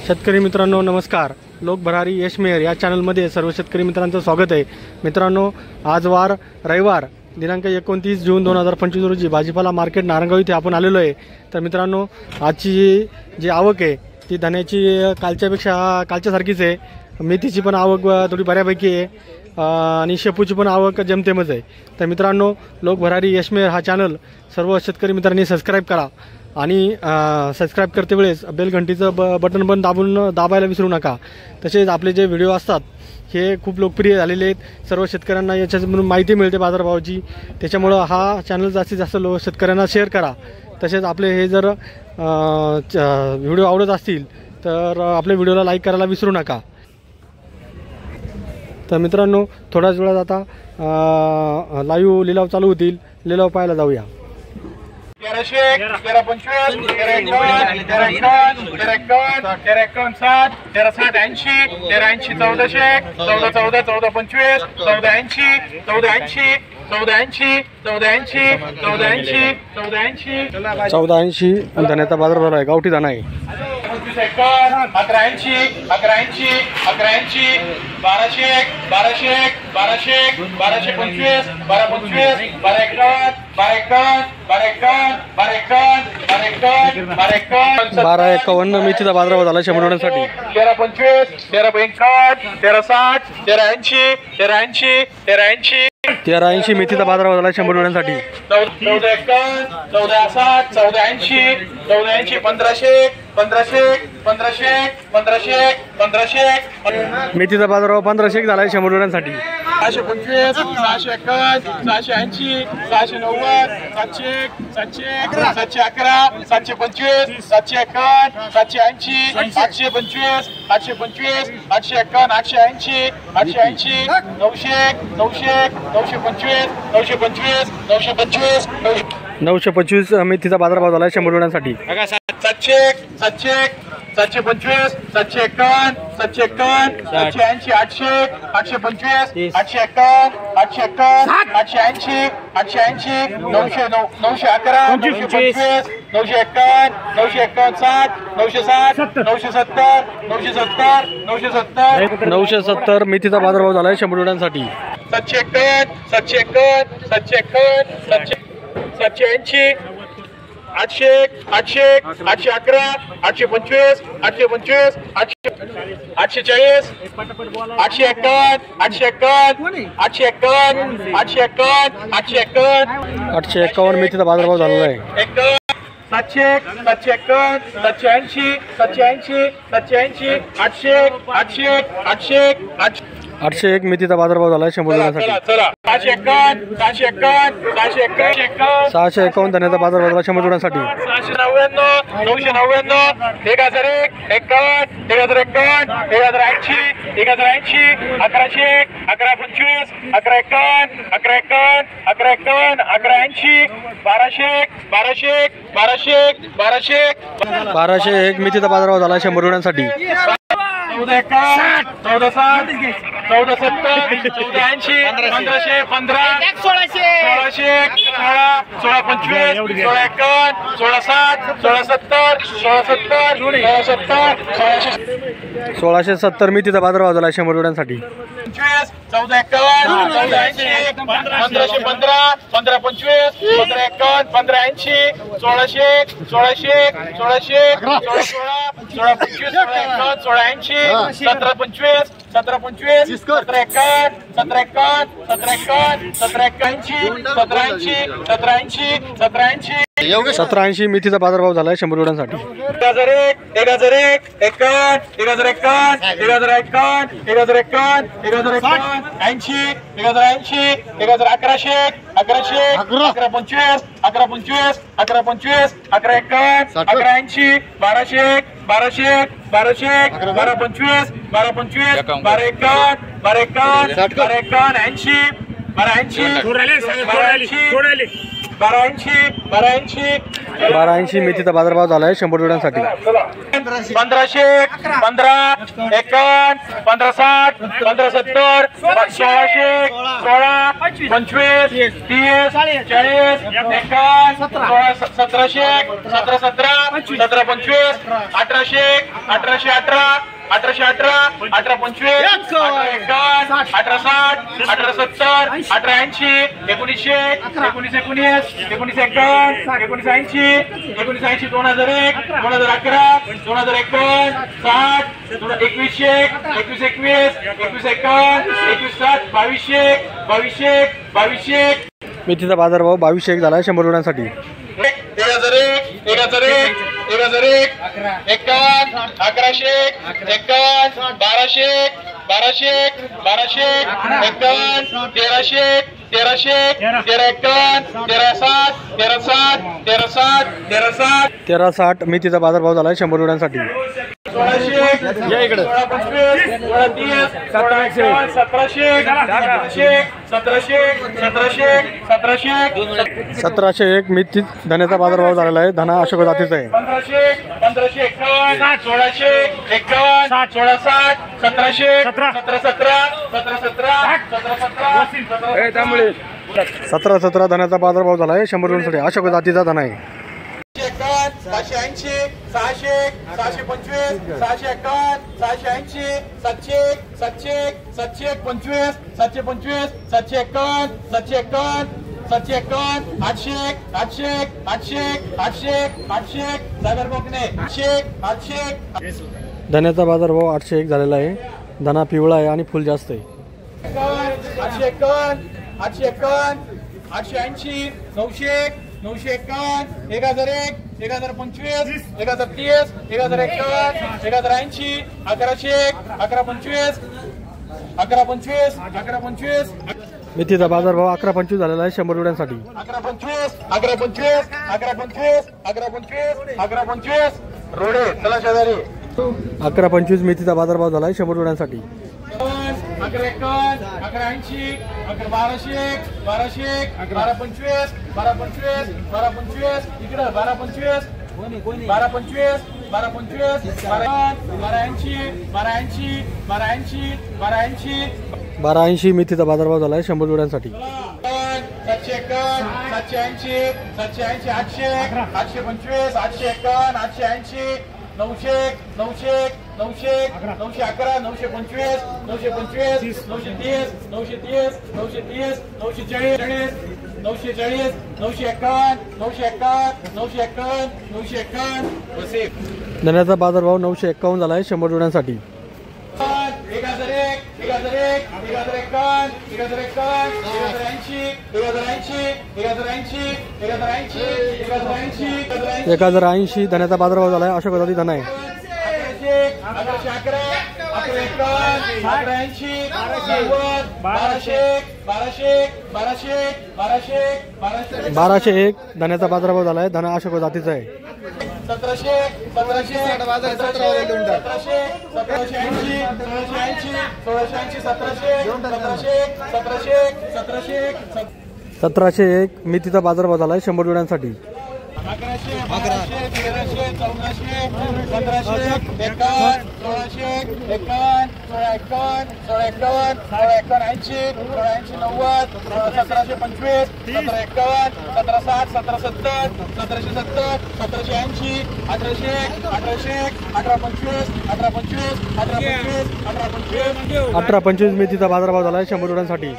शेतकरी मित्रांनो नमस्कार. लोक भरारी यश मेहर या चॅनलमध्ये सर्व शेतकरी मित्रांचं स्वागत आहे. मित्रांनो, आज वार रविवार दिनांक 29 जून 2025 रोजी भाजीपाला मार्केट नारंगाव इथे आपण आलेलो आहे. तर मित्रांनो, आजची जी आवक आहे ती धन्याची कालच्यासारखीच आहे. मेथीची पण आवक थोडी बऱ्यापैकी आहे आणि शेपूची पण आवक जमतेमच आहे. तर मित्रांनो, लोक भरारी यश मेहर हा चॅनल सर्व शेतकरी मित्रांनी सबस्क्राईब करा आणि सबस्क्राईब करते वेळेस बेल घंटीचं बटन पण दाबायला विसरू नका. तसेच आपले जे व्हिडिओ असतात हे खूप लोकप्रिय झालेले आहेत. सर्व शेतकऱ्यांना याच्यामधून माहिती मिळते बाजारभावाची. त्याच्यामुळं हा चॅनल जास्तीत जास्त शेतकऱ्यांना शेअर करा. तसेच आपले हे जर व्हिडिओ आवडत असतील तर आपल्या व्हिडिओला लाईक करायला विसरू नका. तर मित्रांनो, थोड्याच वेळात आता लाईव्ह लिलाव चालू होतील. लिलाव पाहायला जाऊया. 1300, 1325, 1351, 1351, 1351, 1360, 1380, 1380, 1400, 14, 14, 14, 25, 1480, 1480, 1480, 1480, 1480, 1480 धन्याचा बाजार भरला आहे. गावठी दाना आहे. 1180, 1180, 1180, 1200, 1200, 1200, 1225, 1225, 1251 मेथीचा बाजारभाव झाला 100 रुपयांसाठी. 1325, 1351, 1360, 1380, 1380, 1380, 1380 मेथीचा बाजारभाव झाला 100 रुपयांसाठी. 1451, 1460, 1480, 1480, 1500, 1500, 1500, 1500, 1500, मेथीचा बाजारभाव 1500 झाला 100 रुपयांसाठी. 625, 651, 680, 690, 700, 700, 711, 725, 751, 780, 825, 825, 851, 880, 880, 900, 900, 925, 925, 925, 925 मेथीचा बाजारभाव झाला 100 रुपयांसाठी. 700, 700, 725, 751, 751, 780, 800, 825, 851, 851, 880, 880, 900, 911, 925, 951, 951, 960, 970, 970, 970, 970 मेथीचा बाजारभाव झाला 100 रुपयांसाठी. 751, 751, 751, 780, 800, 800, 811, 825, 825, 840, 851, 851, 851, 851, 851 मेथीचा बाजारभाव झालेला आहे. 700, 751, 780, 780, 780, 800, 800, 800, 801 मेथीचा बाजारभाव झाला 100 रुपयांसाठी. 651 धन्याचा बाजारभाव झाला 100 रुपयांसाठी. 699, 999, 1001, 51, 1051, 1080, 1080, 1100, 1125, 1151, 1151, 1151, 1180, 1200, 1200, 1200, 1201 मेथीचा बाजारभाव झाला 100 रुपयांसाठी. 1460, 1460, 1470, 1480, 1500, 15, 1600, 1625, 1651, 1660, 1670, 1670 मेथीचा बाजारभाव झाला 100 रुपयांसाठी. 1451, 1480, 1515, 1525, 1551, 1580, 1600, 1600, 1600, 1625, 1680, 1725, 1725, 1751, 1751, 1751, 1781, 1780, 1780, 1780 मेथीचा बाजारभाव झाला 100 रुपयांसाठी. 1001, 1001, 51, 1051, 1051, 1051, 1051, 80, 1080, 1100, 1100, 1125, 1125, 1125, 1151, 1180, 1200, 1200, 1200, 1225, 1225, 1251, 1251, 1251, 80, 1280, 1280, 1280 मेथीचा बाजारभाव झाला आहे 100 जोड्यांसाठी. 1500 15 51 1560 1570 1600 16 25 30 40 51 1700 17 17 17 25 1800 1818 1818 1825 1851 1860 1870 1880 1900 1919 1951 1980 1980 2001 2011 2051 60 2100 2121 2151 2160 2200 2200 मेथीचा बाजारभाव 2201 झाला आहे 100 जोड्यांसाठी. 1001 1001 1001 51 1100 51 1200 1200 1200 51 1300 1300 1351 1360 1360 1360 1360 1360 मेथीचा बाजारभाव झाला आहे 100 जोड्यांसाठी. 1600 या इकडे 1625 1630 1700 1700 1700 1701 मेथी धन्याचा बाजारभाव झालेला आहे. धना अशोक जातीचा आहे. 1500 1500 51 1600 51 1660 1700 17 17 17 17 17 धन्याचा बाजारभाव झाला आहे 100 जोड्यांसाठी. अशोक जातीचा धना आहे. 680 600 625 651 680 700 700 725 725 751 751 751 800 800 800 800 800 सागर बोकणे 800 800 धन्याचा बाजारभाव 801 झालेला आहे. धना पिवळा आहे आणि फुल जास्त आहे. 851 851 880 900 951 1001 1025 1030 1051 1080 1100 1125 1125 1125 मेथीचा बाजारभाव 1125 झालेला आहे 100 जोड्यांसाठी. 1125 1125 1125 1125 1125 रोडे चला शेजारी 1125 मेथीचा बाजारभाव झाला आहे 100 जोड्यांसाठी. 1151 1180 1200 1200 1225 1225 1225 इकडे 1225 1225 1225 1280 1280 1280 1280 1280 मेथीचा बाजारभाव झाला आहे 100 जोड्यांसाठी. 751 780 780 800 825 851 880 900 900 900 911 925 925 930 930 930 940 940 951 951 951 951 वसीफ धन्याचा बाजारभाव 951 झाला आहे 100 जोड्यांसाठी. 1001 1001 1051 1051 1080 1080 1080 1080 1080 धन्याचा बाजारभाव झाला आहे. अशोक जाती धना आहे. 1201 धन्याचा बाजारभाव झाला आहे. धना अशोक जातीचा आहे. 1700 1700 1701 मेथीचा बाजारभाव झाला आहे 100 जोड्यांसाठी. 1100 1200 1300 1400 1500 51 1600 51 1651 1651 1680 1680 90 1725 1751 1760 1770 1770 1780 1800 1800 1825 1825 1825 1825 मेथीचा बाजारभाव झाला आहे 100 जोड्यांसाठी.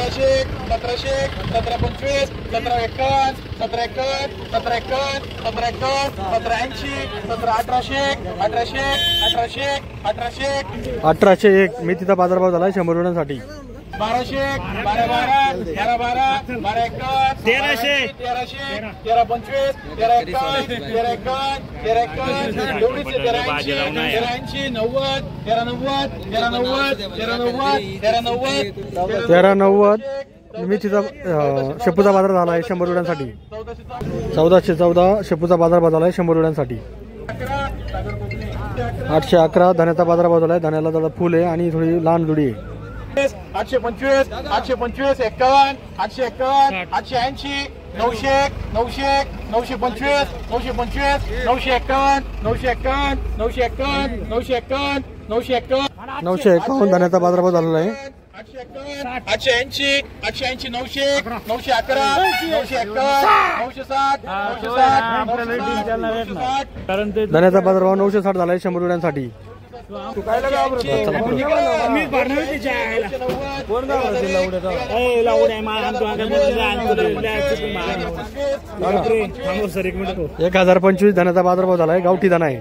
1700 1700 1725 1751 1751 1751 1751 1780 171800 1800 1800 1800 1801 मेथीचा बाजारभाव झाला आहे 100 जोड्यांसाठी. 1200 12 12 11 12 12 51 1300 1325 1351 1351 1351 एवढीच 1380 90 1390 1390 मेथीचा शेपूचा बाजार झाला आहे 100 जोड्यांसाठी. 1414 शेपूचा बाजारभाव झाला आहे 100 जोड्यांसाठी. 811 धन्याचा बाजारभाव झाला आहे. धन्याला दादा फुल आहे आणि थोडी लहान जुडी आहे. 825 825 51 851 880 900 900 925 925 951 951 951 951 951 951 धान्याचा बाजारभाव झालेला आहे. 880 880 900 911 951 960 960 धान्याचा बाजारभाव 960 झाला आहे 100 जोड्यांसाठी. एक 1025 धान्याचा बाजारभाव झाला आहे. गावठी दाणा आहे.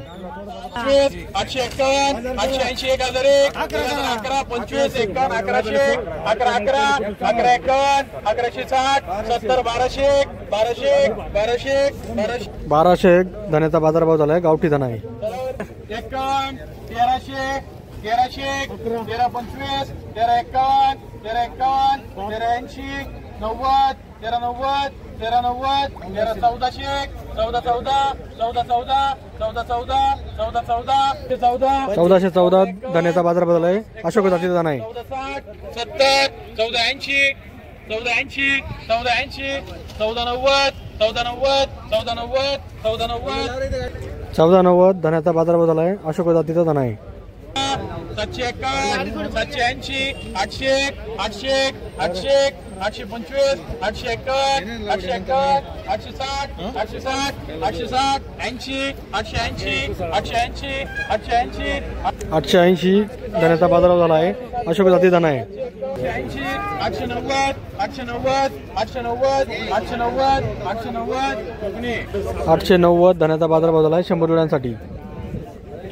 851 880 1001 11 25 51 1100 11 11 11 51 1160 70 1200 1200 1200 1201 धान्याचा बाजारभाव झाला आहे. गावठी दाणा आहे. 51 1300 1300 1325 1351 1351 1380 90 1390 1390 1314 14 14 14 14 14 14 14 1414 धान्याचा बाजारभाव झाला आहे. अशोक जातीचा दाणा आहे. 70 1480 1480 1480 1490 1490 1490 1490 1490 धान्याचा बाजारभाव झाला आहे. अशोक जातीचा दाणा आहे. 751 780 800 800 800 825 851 851 860 860 860 80 880 880 880 880 धान्याचा बाजारभाव झाला आहे. अशोक जातीचा दाणा आहे. 890 890 890 890 890 890 धान्याचा बाजारभाव झाला आहे 100 जोड्यांसाठी.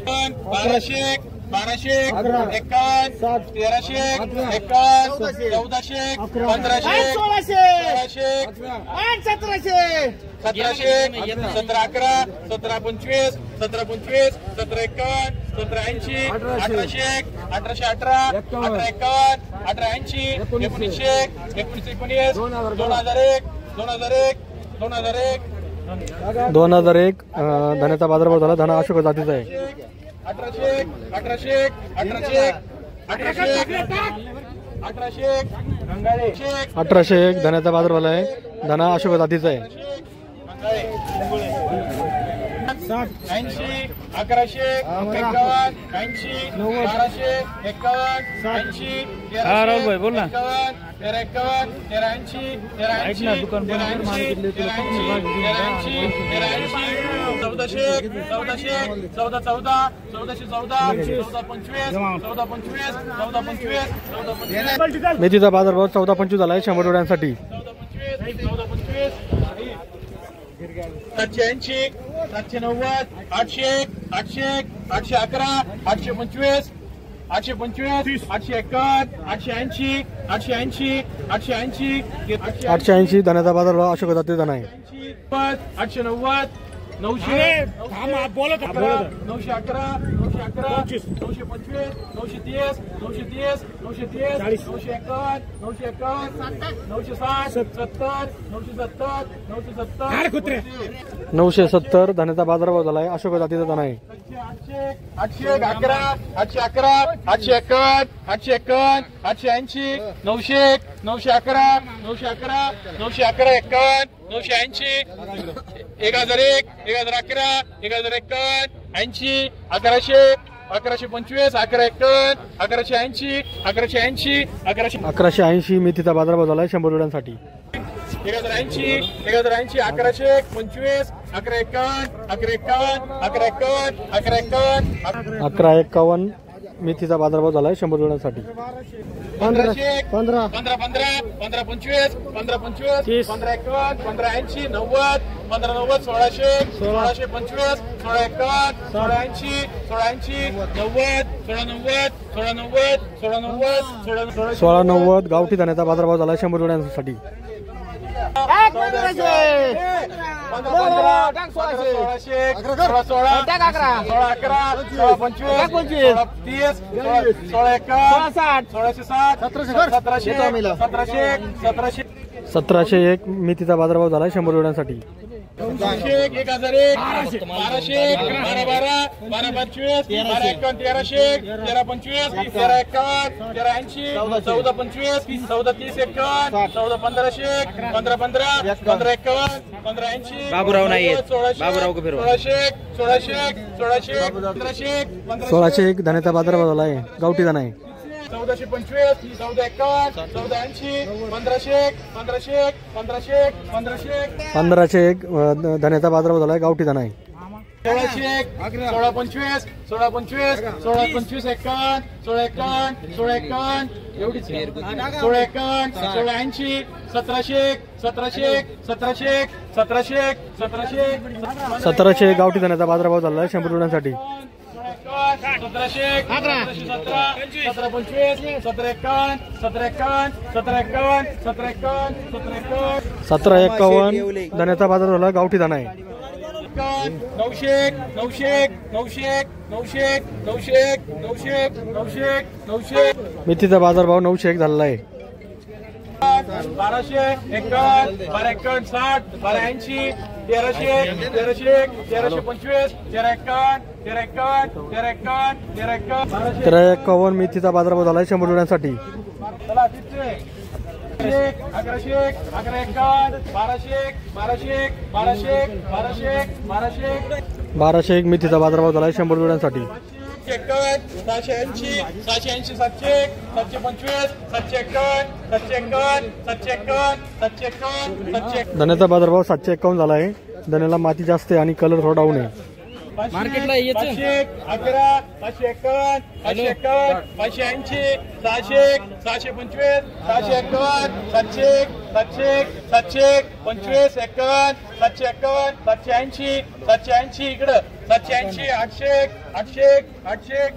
1200 1200 51 1300 51 1400 1500 1600 1700 17 11 17 25 17 25 17 51 17 80 1800 1800 18 18 51 18 80 1900 19 2001 2001 2001 2001 धान्याचा बाजारभाव झाला. धाना अशोक जातीचा आहे. 1800 1800 1800 1800 1801 धान्याचा बाजारभाव आहे. धाना अशोक जातीचा आहे. 80 1100 51 80 1200 51 80 1300 बोल ना 51 1380 1380 मेथीचा बाजारभाव 14-25 झाला आहे 100 जोड्यांसाठी. 780 790 800 800 811 825 825 851 880 880 880 880 धान्याचा बाजारभाव अशोक जातीचा दाणा आहे. 890 900 911 911 925 930 930 930 951 951 960 970 970 धान्याचा बाजारभाव झाला आहे. अशोक जातीचा दाणा आहे. 811 811 851 851 880 900 911 911 911 51 980 1001 1011 1051 80 1100 1125 1151 1180 1180 1180 मेथीचा बाजारभाव झाला आहे 100 जोड्यांसाठी. 1080 1180 1100 25 1151 1151 1151 1151 1151 मेथीचा बाजारभाव झाला आहे 100 जोड्यांसाठी. 1500 15 15 15 25 15 25 15 51 15 80 90 15 90 1600 1600 25 16 51 16 80 16 80 90 16 90 16 90 16 90 1690 गावठी धान्याचा बाजारभाव झाला आहे 100 जोड्यांसाठी. 1701 मेथीचा बाजारभाव झाला आहे 100 जोड्यांसाठी. 1,001, 1,001, 1200, 1212, 1225, 1251, 1300, 1325, 1351, 1380, 1425, 1430, 51, 141500, 1515, 1551, 1580, बाबूराव नाही येत. 1600, बाबूराव को फिरवा. 1600, 1600, 1500, 1601 धान्याचा बाजारभाव झाला आहे. गावठी दाणा आहे. 1425, 1451, 1480, 1500, 1500, 1500, 1500, 1501 धान्याचा बाजारभाव झाला आहे. गावठी दाणा आहे. 1601, 1625, 1625, 1625, 51, 1651, 1651, एवढीच 1651, 1680, 1700, 1700, 1700, 1700, 1700, 1700 गावठी दाण्याचा बाजारभाव झाला आहे 100 रुपयांसाठी. 1700, 1717, 1725, 1751, 1751, 1751, 1751, 1751 धान्याचा बाजार झाला गावठी दाणा आहे. 900, 900, 900, 900, 900, 900, 900, 900, मेथीचा बाजारभाव 901 झालेला आहे. 1200, 51, 1251, 60, 1280, 1300, 1300, 1325, 1351, 1351, 1351, 1351, 1351 मेथीचा बाजारभाव झाला आहे 100 रुपयांसाठी. चला तिथे 1100, 1151, 1200, 1200, 1200, 1200, 1200, 1201 मेथीचा बाजारभाव झाला आहे 100 रुपयांसाठी. 780, 780, 700, 725, 751, 751, 751, 751, 751. धान्याचा बाजारभाव 751 झाला आहे. धान्याला माती जास्त आहे आणि कलर थोडा डाऊन आहे. मार्केटला यायचं. 511, 551, 551, 580, 600, 625, 651, 700, 700, 700, 25, 51, 751, 780, 780 इकडं 780, 800, 800, 800,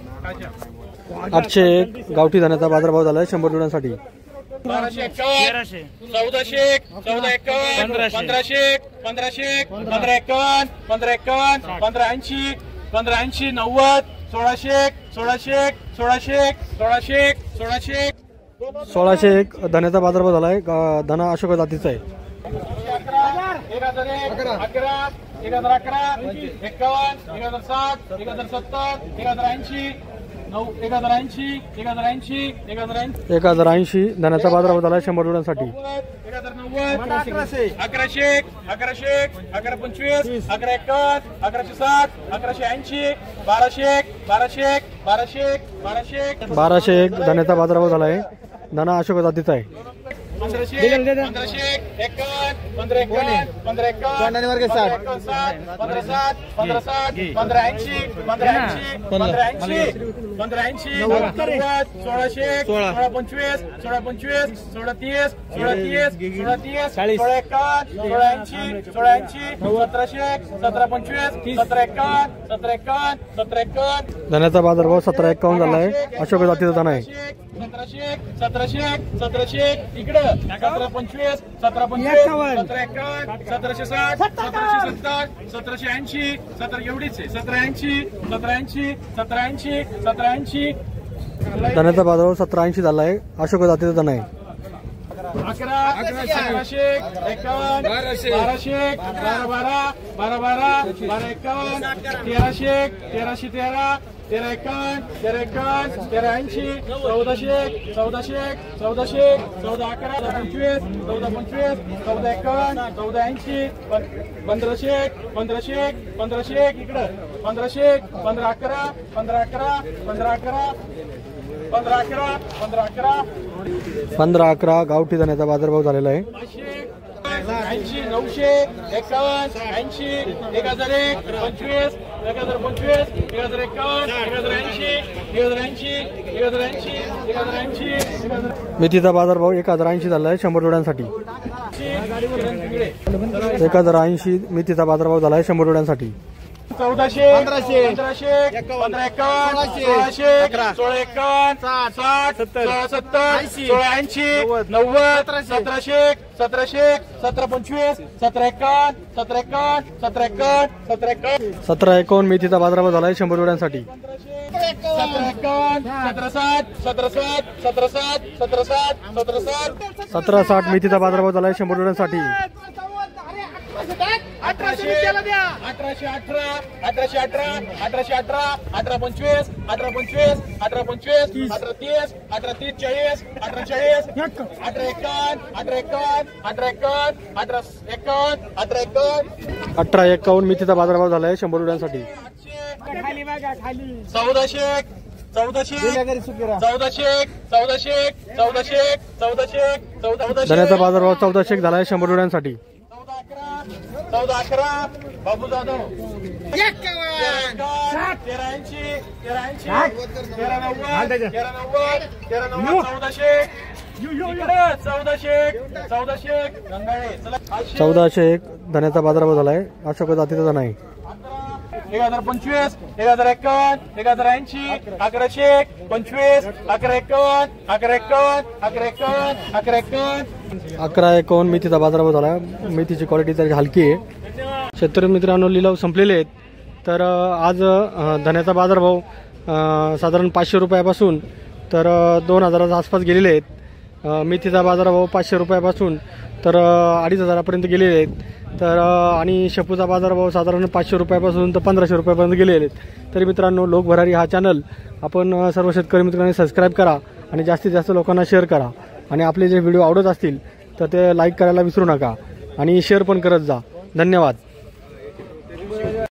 801 गावठी धान्याचा बाजारभाव झाला आहे 100 रुपयांसाठी. 1251, 1400, 1451, 1500, 1500, 1551, 1551, 1580, 1580, 90, 1600, 1600, 1600, 1600, 1600, 1601 धान्याचा बाजारभाव झाला आहे. धना अशोक जातीचा आहे. 1011, 1011, 1011, 51, 1060, 1070, 1080, 1080, 1080, 1080, 1080 धान्याचा बाजारभाव झाला आहे 100 रुपयांसाठी. 1190, 1100, 1100, 1125, 1151, 1160, 1180, 1200, 1200, 1200, 1200, 1201 धान्याचा बाजारभाव झाला आहे. धना अशोक जातीचा आहे. 1500, 1500, 51, 1551, 1551, 1560, 1560, 1560, 1580, 1580, 1580, 1580, 1600, 1625, 1625, 1630, 1630, 1630, 1651, 1680, 1680, 1700, 1725, 1751, 1751, 1751. धान्याचा बाजारभाव 1751 झाला आहे. अशोक जातीचा धना आहे. 1700, 1700, 1700 इकडं 1725, 1725, 1751, 1760, 1770, 1780, 17 एवढीच आहे 1780, 1780, 1780, 1780. धान्याचा बाजारभाव 1780 झाला आहे. अशोक जातीचा धना आहे. 11, 1100, 51, 1200, 1212, 1212, 1251, 1300, 1313, 1351, 1351, 1380, 1400, 1400, 1400, 1411, 1425, 1425, 1451, 1480, 1500, 1500, 1500 इकडं 1500, 1511, 1511, 1511, 1511, 1511, 1511 गावठी धान्याचा बाजारभाव झालेला आहे. 80, 900, 51, 80, 1001, 25, 1025, 1051, 1080, 1080, 1080, 1080, मेथीचा बाजारभाव 1080 झाला आहे 100 रुपयांसाठी. 1080 मेथीचा बाजारभाव झाला आहे 100 रुपयांसाठी. 1400, 1500, 1500, 1551, 1600, 1651, 60, 70, 1680, 90, 1700, 1700, 1725, 1751, 1751, 1751, 1751, 1751 मेथीचा बाजारभाव झाला आहे 100 रुपयांसाठी. 1751, 1760, 1760, 1760, 1760, 1760, 1760 मेथीचा बाजारभाव झाला आहे 100 रुपयांसाठी. 1800 18 18 18 18 25 18 25 18 25 18 30 18 30 40 18 40 18 51 18 51 18 51 18 51 18 51 1851 मेथीचा बाजारभाव झाला आहे 100 रुपयांसाठी. 1400 1400 1400 1400 1400 धन्याचा बाजारभाव 1400 झाला आहे 100 रुपयांसाठी. 14 11 बाबू जाधव 1380 1380 1390 1400 1400 गंगाळे 1401 धन्याचा बाजारभाव झाला आहे. अशोक जातीचा धना आहे. 1025 1051 1080 1100 25 1151 1151 1151 1151 1151 मेथीचा बाजारभाव झाला. मेथीची क्वालिटी तरी हलकी आहे. शेतकरी मित्रांनो लिलाव संपलेले आहेत. तर आज धन्याचा बाजारभाव साधारण 500 रुपयापासून तर 2000 आसपास गेलेले आहेत. मेथीचा बाजारभाव 500 रुपयापासून तर 2500 गेलेले आहेत. तर आणि शेपूचा बाजारभाव साधारण 500 रुपयापासून तर 1500 रुपयापर्यंत गेलेले आहेत. तरी मित्रांनो लोक भरारी हा चॅनल आपण सर्व शेतकरी मित्रांनी सबस्क्राईब करा आणि जास्तीत जास्त लोकांना शेअर करा. आणि आपले जे व्हिडिओ आवडत असतील तर ते लाईक करायला विसरू नका आणि शेअर पण करत जा. धन्यवाद.